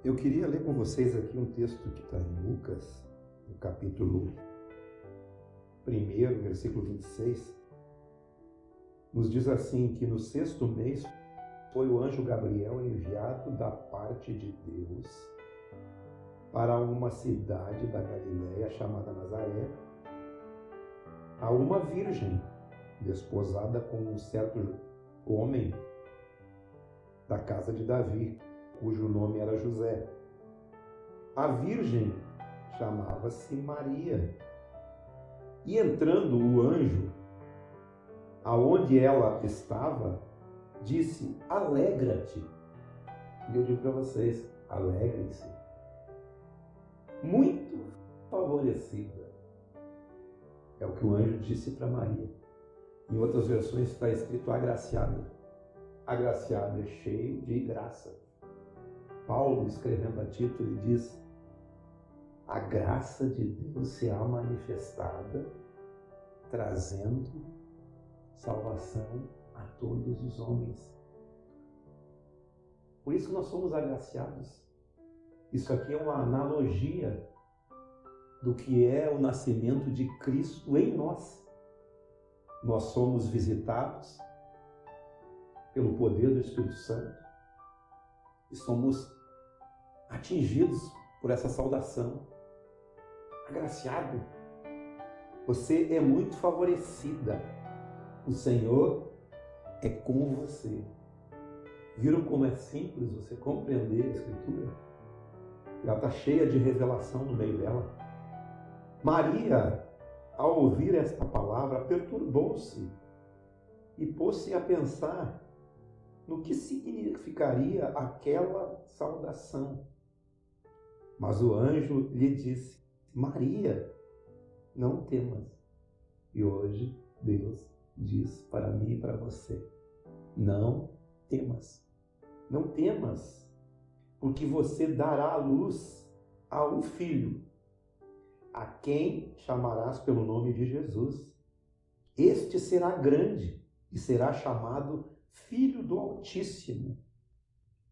Eu queria ler com vocês aqui um texto que está em Lucas, no capítulo 1, versículo 26. Nos diz assim, que no 6º mês foi o anjo Gabriel enviado da parte de Deus para uma cidade da Galiléia chamada Nazaré, a uma virgem desposada com um certo homem da casa de Davi, cujo nome era José. A virgem chamava-se Maria. E entrando o anjo, aonde ela estava, disse: alegra-te. E eu digo para vocês, alegrem-se. Muito favorecida. É o que o anjo disse para Maria. Em outras versões está escrito agraciada. Agraciada é cheio de graça. Paulo, escrevendo a Tito, ele diz: a graça de Deus se há manifestada, trazendo salvação a todos os homens. Por isso que nós somos agraciados. Isso aqui é uma analogia do que é o nascimento de Cristo em nós. Nós somos visitados pelo poder do Espírito Santo e somos atingidos por essa saudação. Agraciado. Você é muito favorecida. O Senhor é com você. Viram como é simples você compreender a Escritura? Ela está cheia de revelação no meio dela. Maria, ao ouvir esta palavra, perturbou-se e pôs-se a pensar no que significaria aquela saudação. Mas o anjo lhe disse: Maria, não temas. E hoje Deus diz para mim e para você: não temas. Não temas, porque você dará à luz a um filho, a quem chamarás pelo nome de Jesus. Este será grande e será chamado Filho do Altíssimo.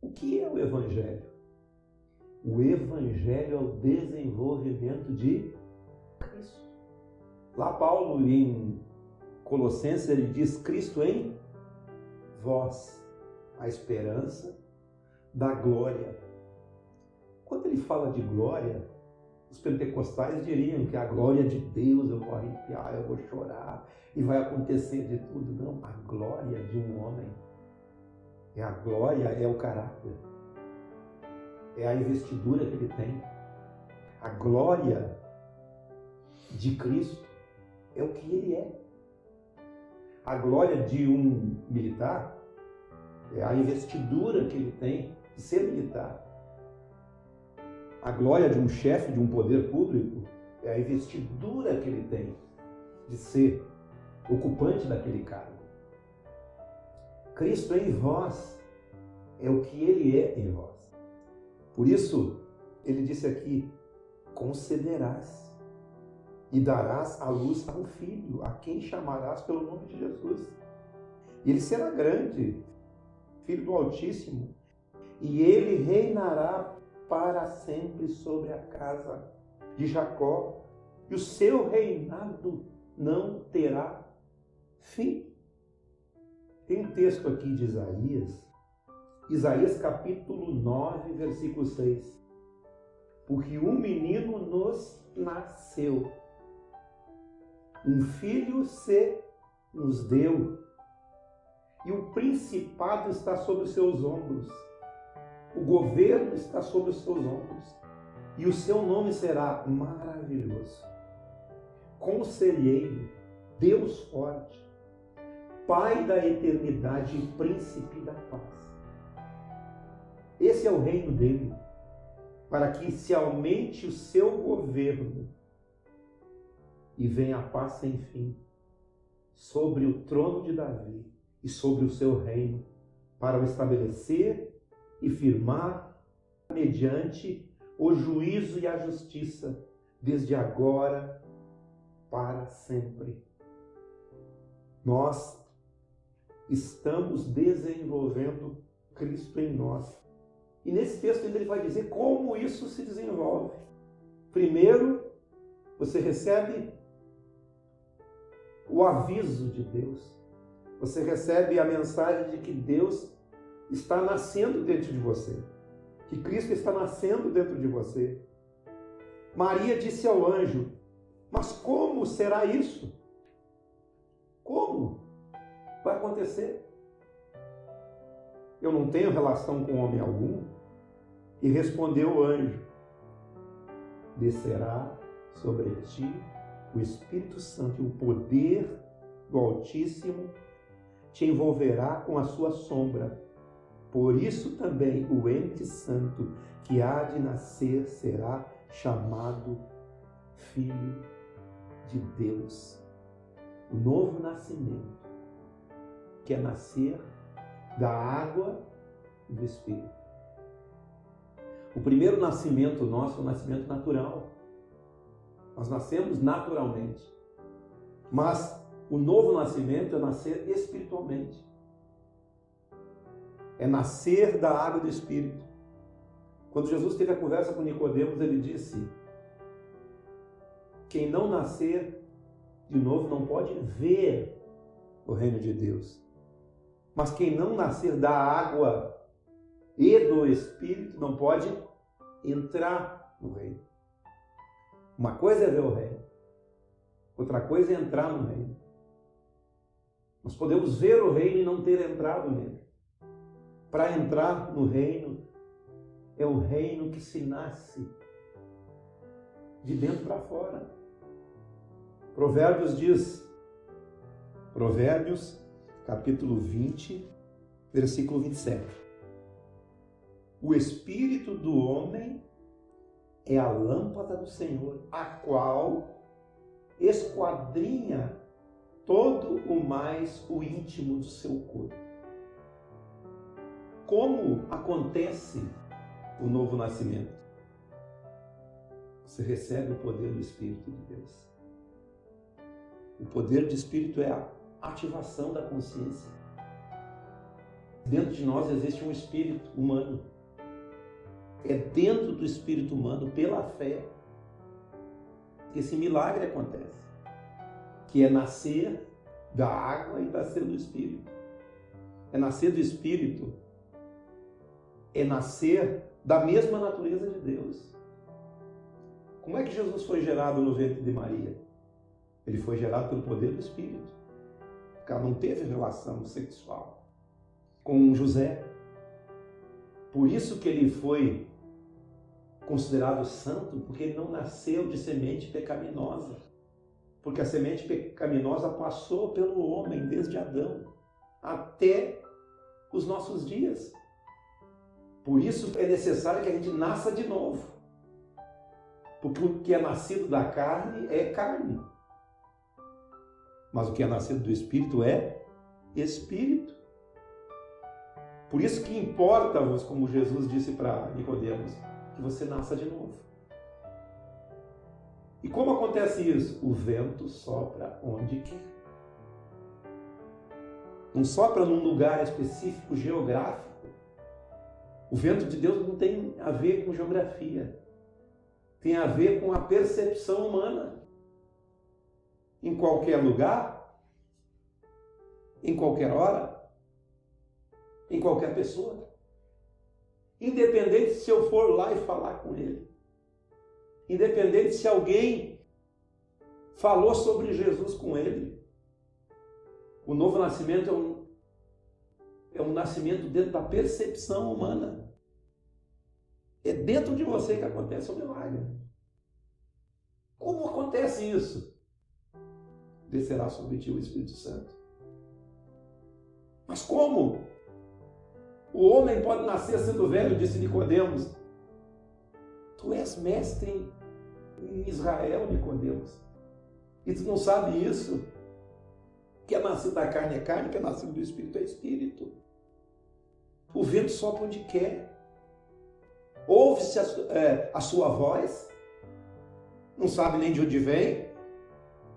O que é o Evangelho? O Evangelho é o desenvolvimento de Cristo. Lá Paulo, em Colossenses, ele diz: Cristo em vós, a esperança da glória. Quando ele fala de glória, os pentecostais diriam que a glória de Deus, eu vou arrepiar, eu vou chorar e vai acontecer de tudo. Não, a glória de um homem, a glória é o caráter, é a investidura que ele tem. A glória de Cristo é o que ele é. A glória de um militar é a investidura que ele tem de ser militar. A glória de um chefe de um poder público é a investidura que ele tem de ser ocupante daquele cargo. Cristo em vós é o que ele é em vós. Por isso, ele disse aqui: concederás e darás à luz a um filho, a quem chamarás pelo nome de Jesus. E ele será grande, Filho do Altíssimo, e ele reinará para sempre sobre a casa de Jacó, e o seu reinado não terá fim. Tem um texto aqui de Isaías capítulo 9, versículo 6. Porque um menino nos nasceu, um filho se nos deu, e o principado está sobre os seus ombros. O governo está sobre os seus ombros, e o seu nome será maravilhoso, conselheiro, Deus forte, Pai da eternidade e príncipe da paz. Esse é o reino dele, para que se aumente o seu governo e venha a paz sem fim sobre o trono de Davi e sobre o seu reino, para o estabelecer e firmar mediante o juízo e a justiça, desde agora para sempre. Nós estamos desenvolvendo Cristo em nós. E nesse texto ele vai dizer como isso se desenvolve. Primeiro, você recebe o aviso de Deus. Você recebe a mensagem de que Deus está nascendo dentro de você. Que Cristo está nascendo dentro de você. Maria disse ao anjo: mas como será isso? Como vai acontecer? Eu não tenho relação com homem algum. E respondeu o anjo: descerá sobre ti o Espírito Santo e o poder do Altíssimo te envolverá com a sua sombra. Por isso também o ente santo que há de nascer será chamado Filho de Deus. O novo nascimento, que é nascer da água e do Espírito. O primeiro nascimento nosso é o nascimento natural. Nós nascemos naturalmente. Mas o novo nascimento é nascer espiritualmente. É nascer da água do Espírito. Quando Jesus teve a conversa com Nicodemos, ele disse: quem não nascer de novo não pode ver o reino de Deus. Mas quem não nascer da água e do Espírito não pode entrar no reino. Uma coisa é ver o reino, outra coisa é entrar no reino. Nós podemos ver o reino e não ter entrado nele. Para entrar no reino, é o reino que se nasce de dentro para fora. Provérbios diz, Provérbios, capítulo 20, versículo 27. O espírito do homem é a lâmpada do Senhor, a qual esquadrinha todo o mais o íntimo do seu corpo. Como acontece o novo nascimento? Você recebe o poder do Espírito de Deus. O poder do Espírito é a ativação da consciência. Dentro de nós existe um espírito humano. É dentro do espírito humano, pela fé, que esse milagre acontece. Que é nascer da água e nascer do Espírito. É nascer do Espírito. É nascer da mesma natureza de Deus. Como é que Jesus foi gerado no ventre de Maria? Ele foi gerado pelo poder do Espírito. Porque ela não teve relação sexual com José. Por isso que ele foi considerado santo, porque ele não nasceu de semente pecaminosa. Porque a semente pecaminosa passou pelo homem desde Adão até os nossos dias. Por isso é necessário que a gente nasça de novo. Porque o que é nascido da carne é carne. Mas o que é nascido do Espírito é Espírito. Por isso que importa-vos, como Jesus disse para Nicodemos, que você nasça de novo. E como acontece isso? O vento sopra onde quer. Não sopra num lugar específico, geográfico. O vento de Deus não tem a ver com geografia. Tem a ver com a percepção humana. Em qualquer lugar, em qualquer hora, em qualquer pessoa. Independente se eu for lá e falar com ele. Independente se alguém falou sobre Jesus com ele. O novo nascimento é um nascimento dentro da percepção humana. É dentro de você que acontece o milagre. Como acontece isso? Descerá sobre ti o Espírito Santo. Mas como? O homem pode nascer sendo velho, disse Nicodemos. Tu és mestre em Israel, Nicodemos. E tu não sabe isso? Que é nascido da carne é carne, que é nascido do Espírito é Espírito. O vento sopra onde quer. Ouve-se a sua voz. Não sabe nem de onde vem,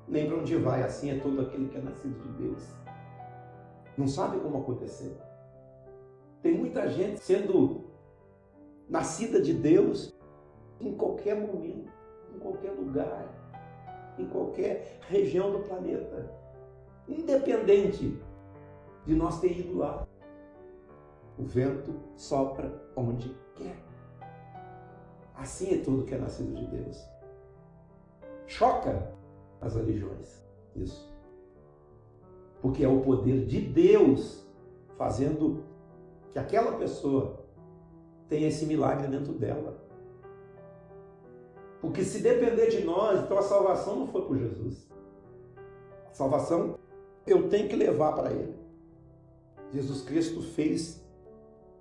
nem para onde vai. Assim é todo aquele que é nascido de Deus. Não sabe como acontecer. Tem muita gente sendo nascida de Deus, em qualquer momento, em qualquer lugar, em qualquer região do planeta, independente de nós ter ido lá. O vento sopra onde quer. Assim é tudo que é nascido de Deus. Choca as religiões isso. Porque é o poder de Deus fazendo que aquela pessoa tenha esse milagre dentro dela. Porque se depender de nós, então a salvação não foi por Jesus. A salvação eu tenho que levar para Ele. Jesus Cristo fez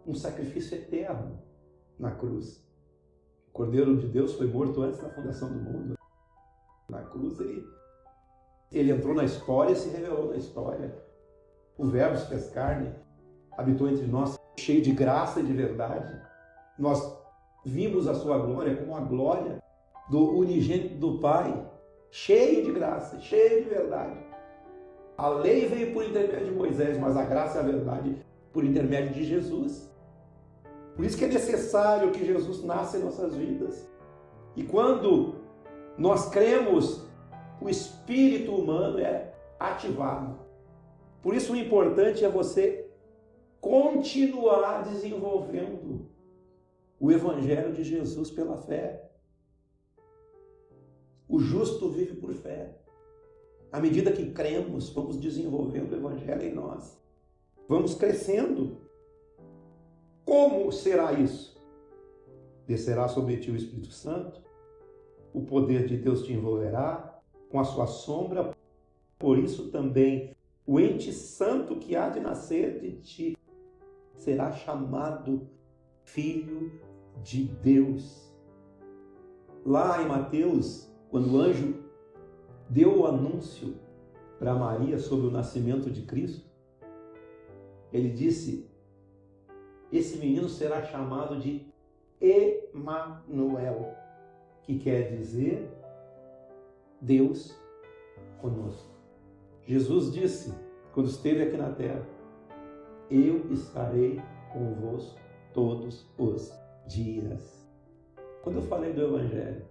um sacrifício eterno na cruz. O Cordeiro de Deus foi morto antes da fundação do mundo. Na cruz ele entrou na história e se revelou na história. O Verbo se fez carne, habitou entre nós, cheio de graça e de verdade. Nós vimos a sua glória como a glória do unigênito do Pai, cheio de graça, cheio de verdade. A lei veio por intermédio de Moisés, mas a graça e a verdade por intermédio de Jesus. Por isso que é necessário que Jesus nasça em nossas vidas. E quando nós cremos, o espírito humano é ativado. Por isso o importante é você continuar desenvolvendo o Evangelho de Jesus pela fé. O justo vive por fé. À medida que cremos, vamos desenvolvendo o Evangelho em nós. Vamos crescendo. Como será isso? Descerá sobre ti o Espírito Santo, o poder de Deus te envolverá com a sua sombra, por isso também o ente santo que há de nascer de ti será chamado Filho de Deus. Lá em Mateus, quando o anjo deu o anúncio para Maria sobre o nascimento de Cristo, ele disse: esse menino será chamado de Emanuel, que quer dizer Deus conosco. Jesus disse, quando esteve aqui na terra: eu estarei convosco todos os dias. Quando eu falei do Evangelho,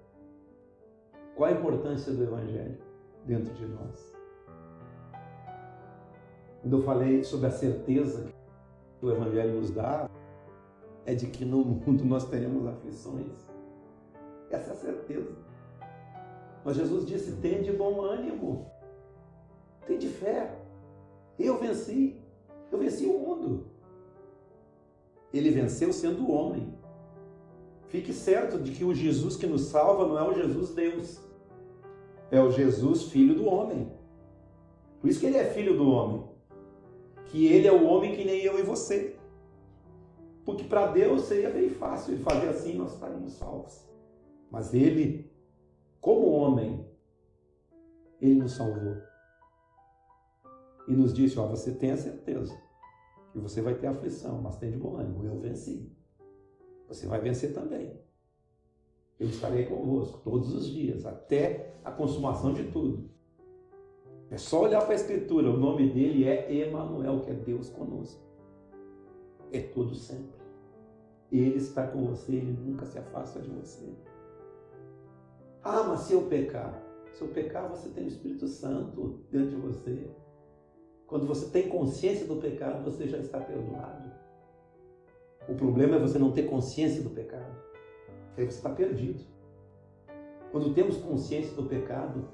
qual a importância do Evangelho dentro de nós? Quando eu falei sobre a certeza que o Evangelho nos dá, é de que no mundo nós teremos aflições. Essa é a certeza. Mas Jesus disse: tende bom ânimo, tende fé. Eu venci o mundo. Ele venceu sendo homem. Fique certo de que o Jesus que nos salva não é o Jesus Deus, é o Jesus Filho do homem. Por isso que ele é Filho do homem, que ele é o homem que nem eu e você. Porque para Deus seria bem fácil ele fazer assim, nós estaríamos salvos. Mas ele, como homem, ele nos salvou. E nos disse: ó, você tem a certeza que você vai ter aflição, mas tem de bom ânimo, eu venci. Você vai vencer também. Eu estarei convosco todos os dias, até a consumação de tudo. É só olhar para a Escritura, o nome dele é Emanuel, que é Deus conosco. É todo sempre. Ele está com você, ele nunca se afasta de você. Ah, mas se eu pecar? Se eu pecar, você tem o Espírito Santo dentro de você. Quando você tem consciência do pecado, você já está perdoado. O problema é você não ter consciência do pecado. Aí você está perdido. Quando temos consciência do pecado,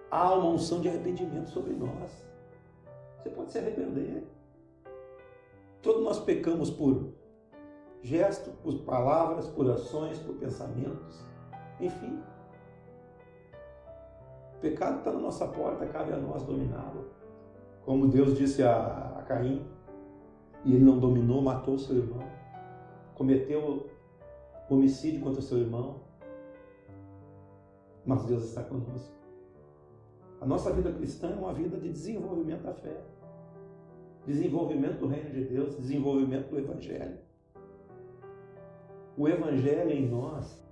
há uma unção de arrependimento sobre nós. Você pode se arrepender. Todos nós pecamos por gesto, por palavras, por ações, por pensamentos. Enfim. O pecado está na nossa porta, cabe a nós dominá-lo. Como Deus disse a Caim, e ele não dominou, matou seu irmão. Cometeu homicídio contra seu irmão. Mas Deus está conosco. A nossa vida cristã é uma vida de desenvolvimento da fé. Desenvolvimento do reino de Deus, desenvolvimento do Evangelho. O Evangelho em nós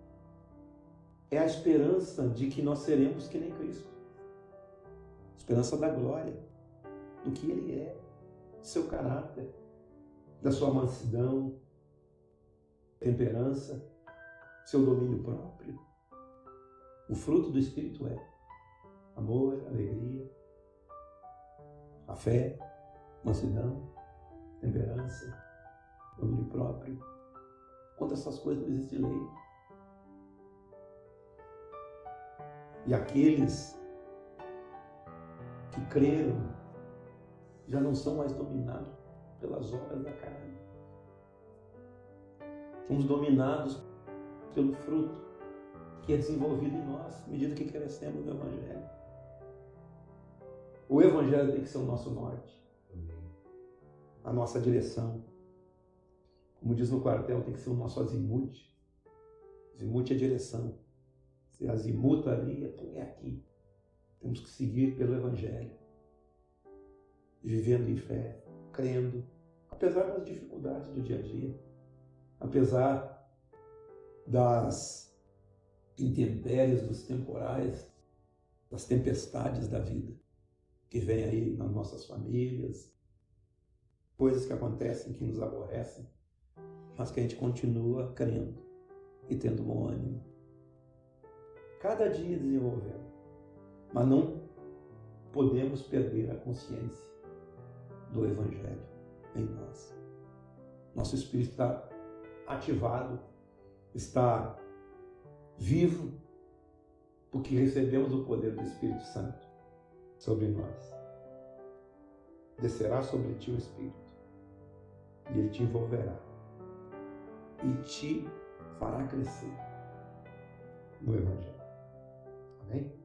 é a esperança de que nós seremos que nem Cristo. Esperança da glória, do que Ele é, do seu caráter, da sua mansidão, temperança, seu domínio próprio. O fruto do Espírito é amor, alegria, a fé, mansidão, temperança, domínio próprio. Contra essas coisas não existe lei. E aqueles que creram já não são mais dominados pelas obras da carne. Somos dominados pelo fruto que é desenvolvido em nós, à medida que crescemos no Evangelho. O Evangelho tem que ser o nosso norte, a nossa direção. Como diz no quartel, tem que ser o nosso azimute. Azimute é direção. Se azimuta ali, é aqui. Temos que seguir pelo Evangelho, vivendo em fé, crendo, apesar das dificuldades do dia a dia, apesar das intempéries, dos temporais, das tempestades da vida, que vem aí nas nossas famílias, coisas que acontecem que nos aborrecem, mas que a gente continua crendo e tendo bom ânimo. Cada dia desenvolvendo, mas não podemos perder a consciência do Evangelho em nós. Nosso espírito está ativado, está vivo, porque recebemos o poder do Espírito Santo sobre nós. Descerá sobre ti o Espírito, e ele te envolverá e te fará crescer no Evangelho. Amém?